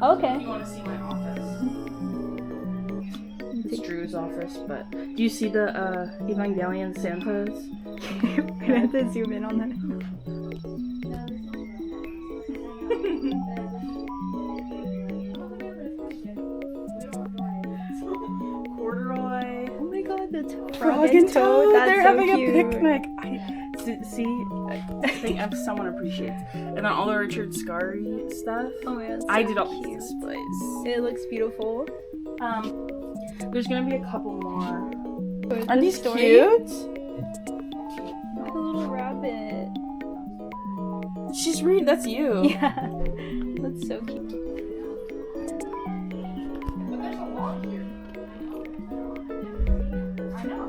Okay. If you want to see my office. It's Drew's office, but do you see the Evangelion Santas? We have to zoom in on that. Corduroy. Oh my god, the Frog and Toad. That's They're so having cute. a picnic. I think someone appreciates. And then all the Richard Scarry stuff. Oh man, so I did all cute. these displays. It looks beautiful. There's gonna be a couple more. With Are the these story. cute? A little rabbit. She's reading. That's you. Yeah, that's so cute. But there's a lot here. I know.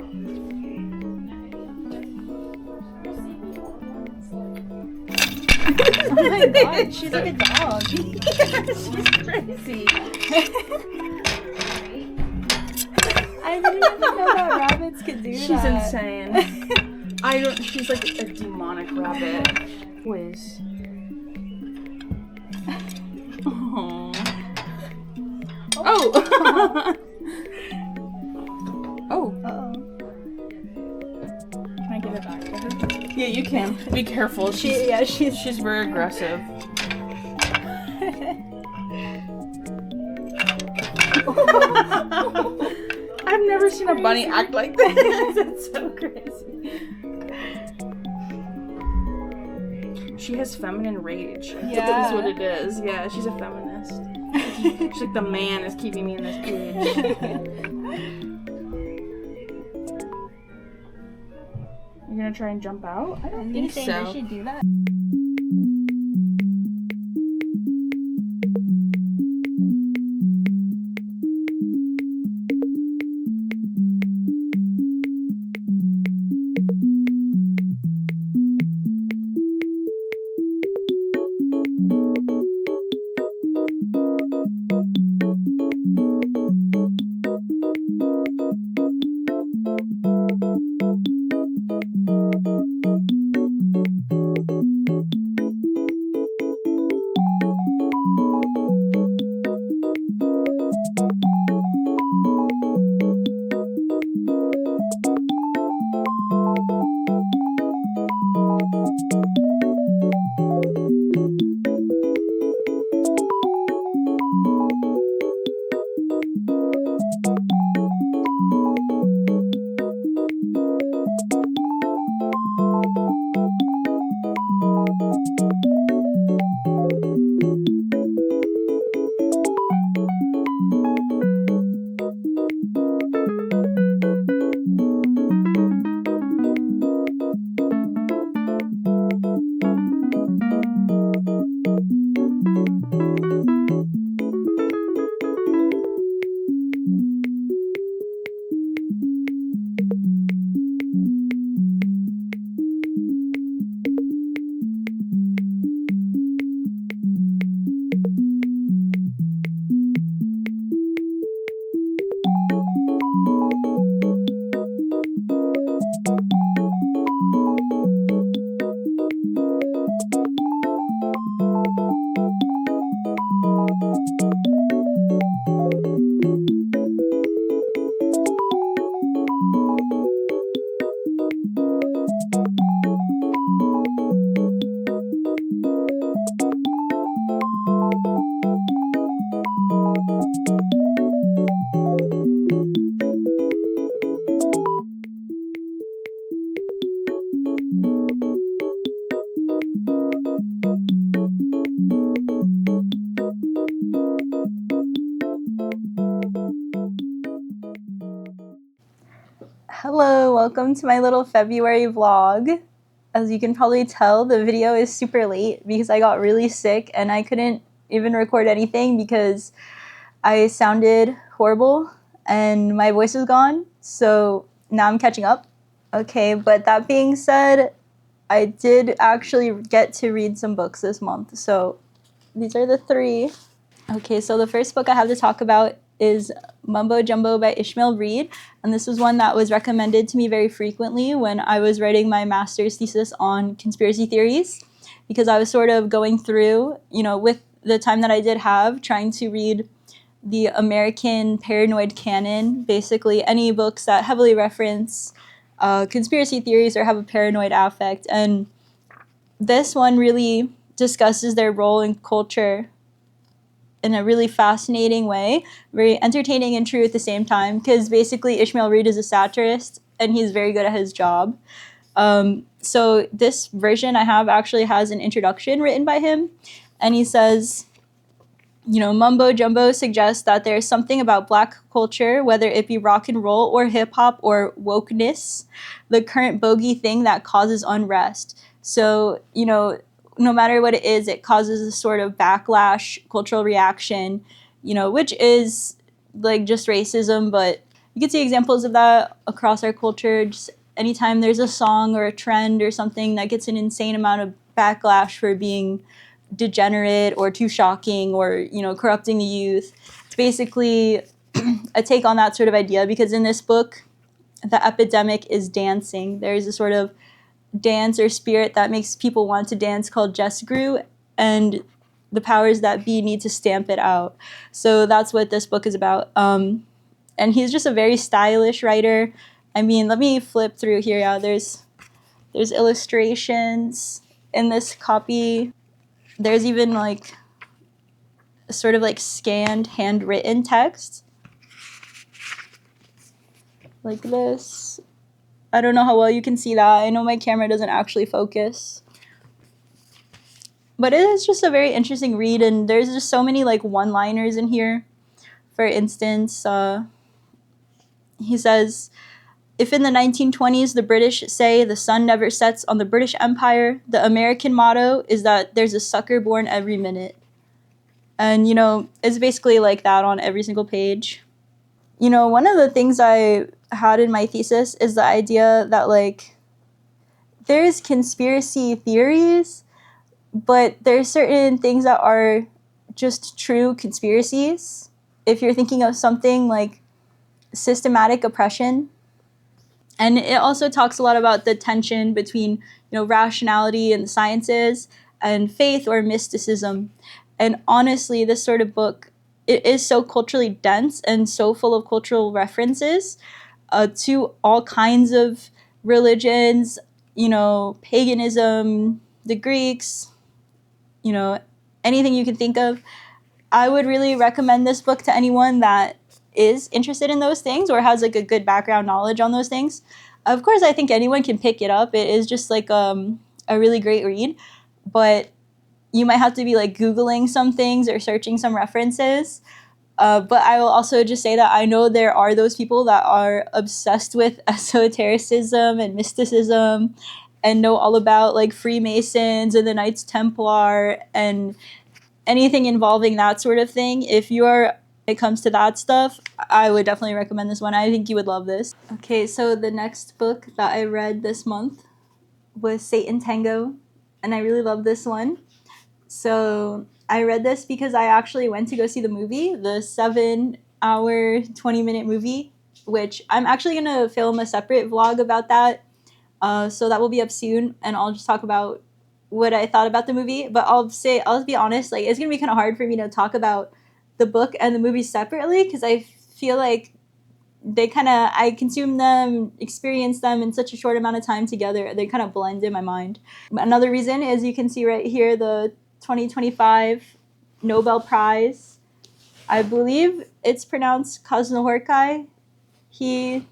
Oh my god, she's like a dog. Yeah, she's crazy. I didn't even know that rabbits could do She's that. insane. She's like a demonic rabbit. Whiz. Aww. Oh! Oh. Uh-oh. Can I give it back to her? Yeah, you can. Be careful. She's very aggressive. I've never seen a bunny act like this. That's so crazy. She has feminine rage. Yeah. That's what it is. Yeah, she's a feminist. She's like, the man is keeping me in this cage. You're gonna try and jump out? I don't think so. Does she do that? Hello, welcome to my little February vlog. As you can probably tell, the video is super late because I got really sick and I couldn't even record anything because I sounded horrible and my voice was gone, so now I'm catching up. Okay, but that being said, I did actually get to read some books this month, so these are the three. Okay, so the first book I have to talk about is Mumbo Jumbo by Ishmael, and this was one that was recommended to me very frequently when I was writing my master's thesis on conspiracy theories, because I was sort of going through, with the time that I did have trying to read the American paranoid canon, basically any books that heavily reference conspiracy theories or have a paranoid affect. And this one really discusses their role in culture in a really fascinating way, very entertaining and true at the same time, because basically Ishmael Reed is a satirist and he's very good at his job. So this version I have actually has an introduction written by him, and he says, Mumbo Jumbo suggests that there's something about Black culture, whether it be rock and roll or hip hop or wokeness, the current bogey thing that causes unrest. So, no matter what it is, it causes a sort of backlash, cultural reaction, which is like just racism, but you can see examples of that across our culture. Just anytime there's a song or a trend or something that gets an insane amount of backlash for being degenerate or too shocking or corrupting the youth, it's basically a take on that sort of idea, because in this book the epidemic is dancing. There's a sort of dance or spirit that makes people want to dance called Jesgru, and the powers that be need to stamp it out. So that's what this book is about. And he's just a very stylish writer. I mean, let me flip through here. Yeah, there's illustrations in this copy. There's even like a sort of like scanned handwritten text like this. I don't know how well you can see that. I know my camera doesn't actually focus. But it is just a very interesting read, and there's just so many like one-liners in here. For instance, he says, if in the 1920s the British say the sun never sets on the British Empire, the American motto is that there's a sucker born every minute. And, it's basically like that on every single page. One of the things I had in my thesis is the idea that, like, there's conspiracy theories, but there's certain things that are just true conspiracies. If you're thinking of something like systematic oppression. And it also talks a lot about the tension between, rationality and the sciences and faith or mysticism. And honestly, this sort of book, it is so culturally dense and so full of cultural references to all kinds of religions, paganism, the Greeks, anything you can think of. I would really recommend this book to anyone that is interested in those things or has like a good background knowledge on those things. Of course, I think anyone can pick it up. It is just like a really great read, but you might have to be like Googling some things or searching some references. But I will also just say that I know there are those people that are obsessed with esotericism and mysticism and know all about like Freemasons and the Knights Templar and anything involving that sort of thing. If when it comes to that stuff, I would definitely recommend this one. I think you would love this. Okay, so the next book that I read this month was Satantango, and I really love this one. So I read this because I actually went to go see the movie, the 7-hour, 20-minute movie, which I'm actually going to film a separate vlog about that. So that will be up soon, and I'll just talk about what I thought about the movie. But I'll be honest, like it's going to be kind of hard for me to talk about the book and the movie separately because I feel like I consume them, experience them in such a short amount of time together. They kind of blend in my mind. Another reason is you can see right here the 2025 Nobel Prize. I believe it's pronounced Krasznahorkai. He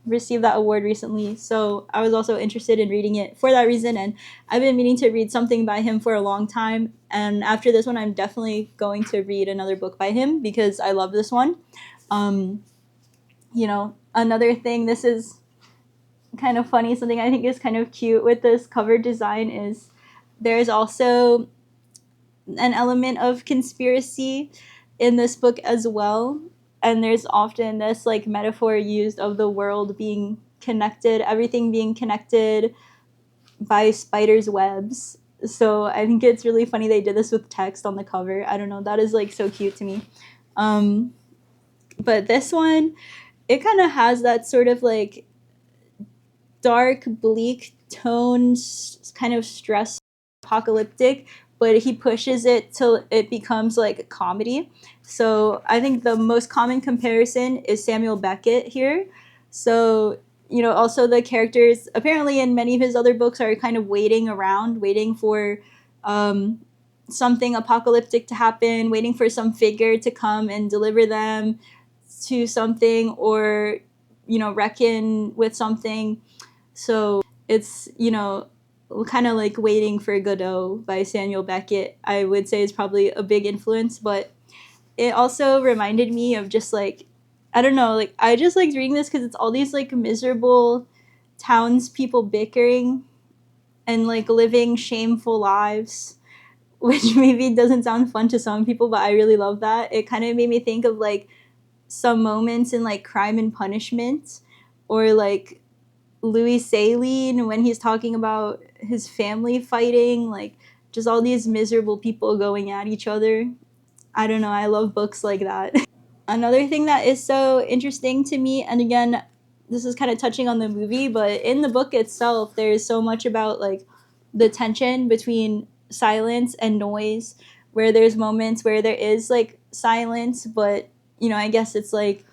received that award recently, so I was also interested in reading it for that reason, and I've been meaning to read something by him for a long time, and after this one I'm definitely going to read another book by him because I love this one. Another thing, this is kind of funny, something I think is kind of cute with this cover design is there's also an element of conspiracy in this book as well. And there's often this like metaphor used of the world being connected, everything being connected by spiders' webs. So I think it's really funny they did this with text on the cover. I don't know, that is like so cute to me. But this one, it kind of has that sort of like dark, bleak tones, kind of stress, apocalyptic, but he pushes it till it becomes like a comedy. So I think the most common comparison is Samuel Beckett here. So, you know, also the characters apparently in many of his other books are kind of waiting around, waiting for something apocalyptic to happen, waiting for some figure to come and deliver them to something, or, you know, reckon with something. So it's, you know, kind of like Waiting for Godot by Samuel Beckett, I would say is probably a big influence. But it also reminded me of just like, I don't know, like I just liked reading this because it's all these like miserable townspeople bickering and like living shameful lives, which maybe doesn't sound fun to some people, but I really love that. It kind of made me think of like some moments in like Crime and Punishment, or like Louis Saline when he's talking about his family fighting, like just all these miserable people going at each other. I don't know, I love books like that. Another thing that is so interesting to me, and again, this is kind of touching on the movie, but in the book itself, there's so much about like the tension between silence and noise, where there's moments where there is like silence, but you know, I guess it's like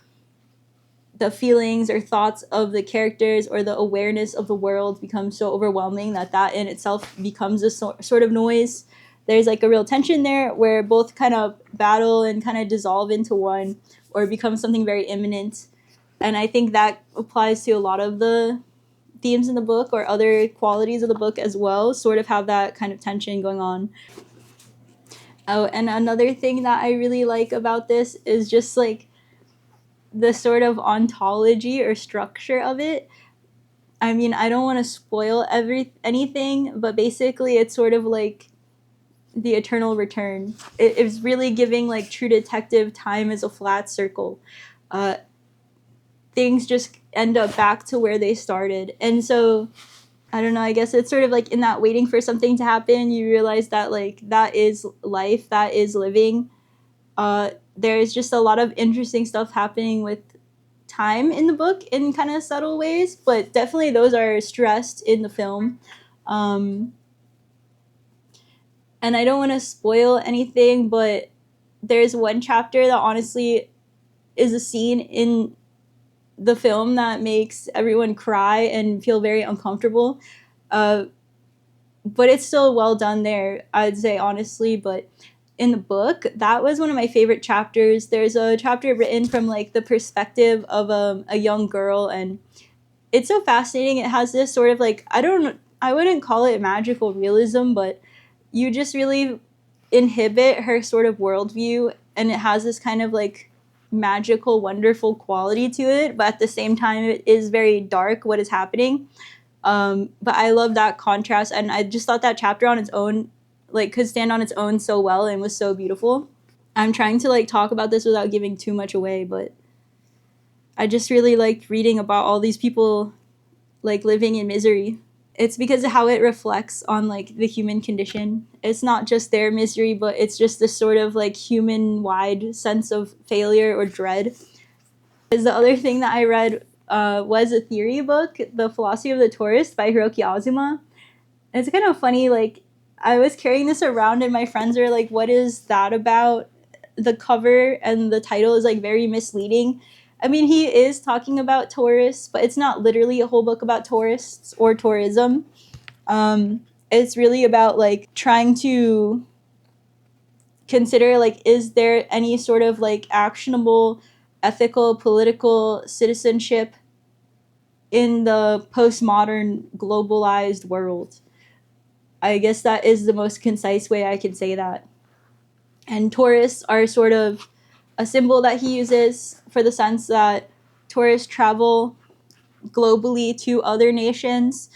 the feelings or thoughts of the characters or the awareness of the world becomes so overwhelming that that in itself becomes a sort of noise. There's like a real tension there where both kind of battle and kind of dissolve into one, or become something very imminent. And I think that applies to a lot of the themes in the book, or other qualities of the book as well, sort of have that kind of tension going on. Oh, and another thing that I really like about this is just like the sort of ontology or structure of it. I mean, I don't want to spoil anything, but basically it's sort of like the eternal return. It's really giving like True Detective time as a flat circle. Things just end up back to where they started. And so, I don't know, I guess it's sort of like in that waiting for something to happen, you realize that like that is life, that is living. There's just a lot of interesting stuff happening with time in the book in kind of subtle ways, but definitely those are stressed in the film. Um, and I don't want to spoil anything, but there's one chapter that honestly is a scene in the film that makes everyone cry and feel very uncomfortable. Uh, but it's still well done there, I'd say, honestly. But in the book, that was one of my favorite chapters. There's a chapter written from like the perspective of a young girl, and it's so fascinating. It has this sort of like, I wouldn't call it magical realism, but you just really inhibit her sort of worldview, and it has this kind of like magical, wonderful quality to it, but at the same time, it is very dark what is happening. But I love that contrast, and I just thought that chapter on its own, like, could stand on its own so well and was so beautiful. I'm trying to like talk about this without giving too much away, but I just really liked reading about all these people like living in misery. It's because of how it reflects on like the human condition. It's not just their misery, but it's just this sort of like human wide sense of failure or dread. Because the other thing that I read was a theory book, The Philosophy of the Tourist by Hiroki Azuma. It's kind of funny, like I was carrying this around and my friends were like, what is that about? The cover and the title is like very misleading. I mean, he is talking about tourists, but it's not literally a whole book about tourists or tourism. It's really about like trying to consider like, is there any sort of like actionable, ethical, political citizenship in the postmodern globalized world? I guess that is the most concise way I can say that. And tourists are sort of a symbol that he uses for the sense that tourists travel globally to other nations,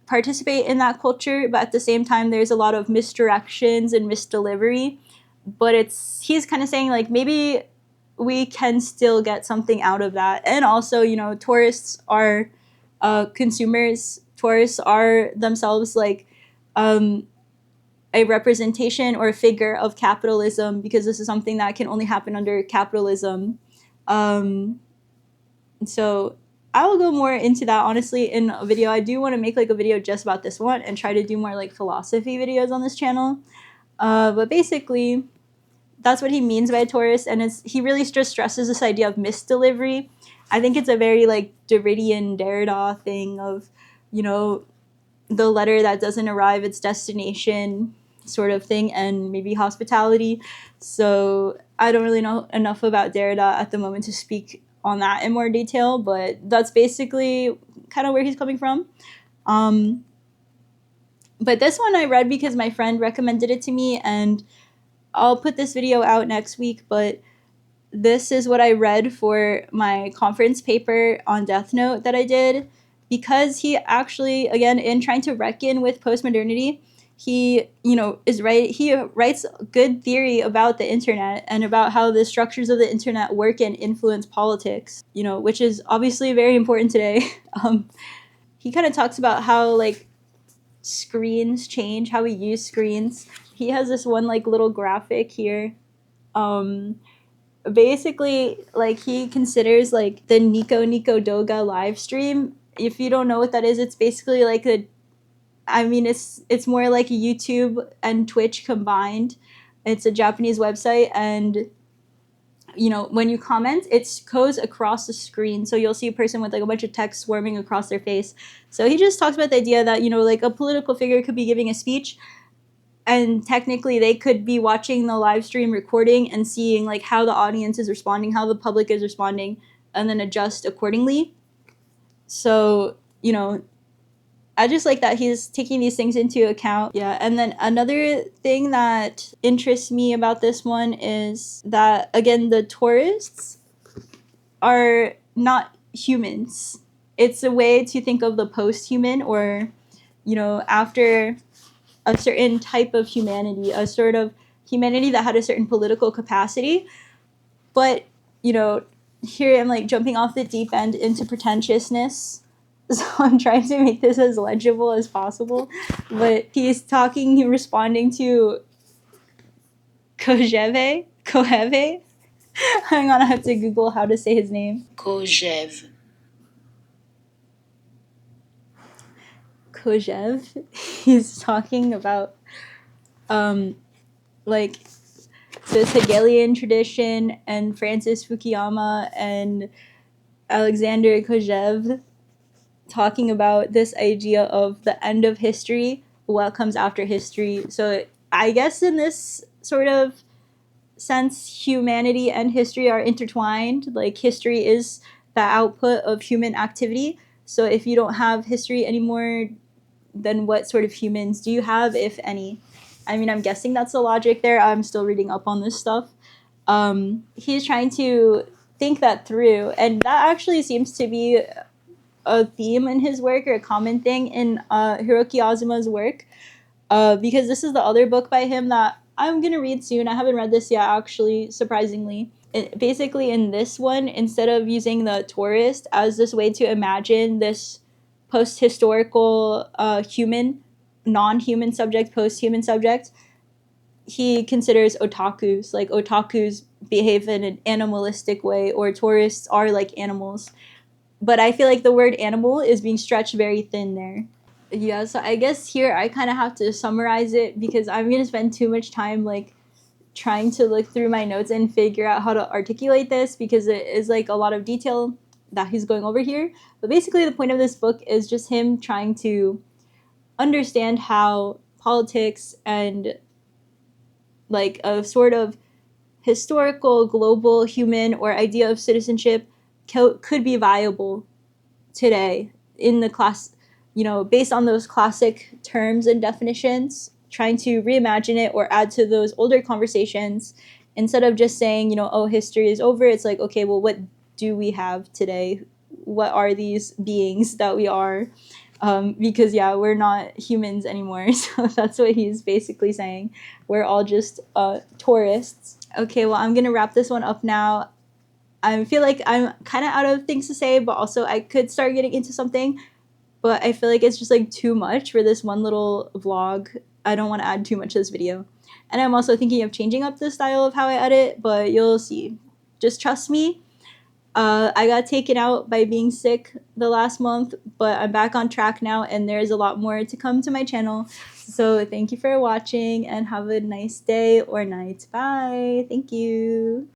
participate in that culture, but at the same time there's a lot of misdirections and misdelivery. But he's kind of saying like, maybe we can still get something out of that. And also, you know, tourists are consumers. Tourists are themselves like a representation or a figure of capitalism, because this is something that can only happen under capitalism. So I will go more into that honestly in a video. I do want to make like a video just about this one and try to do more like philosophy videos on this channel. But basically, that's what he means by tourist, and he really just stresses this idea of misdelivery. I think it's a very like Derridian Derrida thing of, you know, the letter that doesn't arrive its destination sort of thing, and maybe hospitality. So I don't really know enough about Derrida at the moment to speak on that in more detail, but that's basically kind of where he's coming from. But this one I read because my friend recommended it to me, and I'll put this video out next week, but this is what I read for my conference paper on Death Note that I did, because he actually, again, in trying to reckon with postmodernity, he, he writes good theory about the internet and about how the structures of the internet work and influence politics, which is obviously very important today. He kind of talks about how, like, screens change, how we use screens. He has this one, like, little graphic here. Basically, like, he considers, like, the Nico Doga live stream. If you don't know what that is, it's basically like it's more like YouTube and Twitch combined. It's a Japanese website, and when you comment, it goes across the screen, so you'll see a person with like a bunch of text swarming across their face. So he just talks about the idea that like a political figure could be giving a speech, and technically they could be watching the live stream recording and seeing like how the audience is responding, how the public is responding, and then adjust accordingly. So I just like that he's taking these things into account. Yeah, and then another thing that interests me about this one is that, again, the tourists are not humans. It's a way to think of the post-human, or, after a certain type of humanity, a sort of humanity that had a certain political capacity. But, here I'm like jumping off the deep end into pretentiousness. So I'm trying to make this as legible as possible. But he's responding to Koheve. Hang on, I have to Google how to say his name. Kojev. He's talking about like this Hegelian tradition, and Francis Fukuyama and Alexander Kojev talking about this idea of the end of history, what comes after history. So I guess in this sort of sense, humanity and history are intertwined. Like, history is the output of human activity. So if you don't have history anymore, then what sort of humans do you have, if any? I mean, I'm guessing that's the logic there. I'm still reading up on this stuff. He's trying to think that through, and that actually seems to be a theme in his work, or a common thing in Hiroki Azuma's work, because this is the other book by him that I'm going to read soon. I haven't read this yet, actually, surprisingly. Basically, in this one, instead of using the tourist as this way to imagine this post-historical human, non-human subject, post-human subject, he considers otakus. Like, otakus behave in an animalistic way, or tourists are like animals. But I feel like the word animal is being stretched very thin there. Yeah, so I guess here I kind of have to summarize it, because I'm going to spend too much time like trying to look through my notes and figure out how to articulate this, because it is like a lot of detail that he's going over here. But basically the point of this book is just him trying to understand how politics and like a sort of historical global human or idea of citizenship could be viable today in the class, based on those classic terms and definitions, trying to reimagine it or add to those older conversations, instead of just saying, oh, history is over. It's like, okay, well, what do we have today? What are these beings that we are? Because, yeah, we're not humans anymore. So that's what he's basically saying. We're all just tourists. Okay, well, I'm going to wrap this one up now. I feel like I'm kind of out of things to say, but also I could start getting into something. But I feel like it's just like too much for this one little vlog. I don't want to add too much to this video. And I'm also thinking of changing up the style of how I edit, but you'll see. Just trust me. I got taken out by being sick the last month, but I'm back on track now, and there's a lot more to come to my channel. So thank you for watching, and have a nice day or night. Bye. Thank you.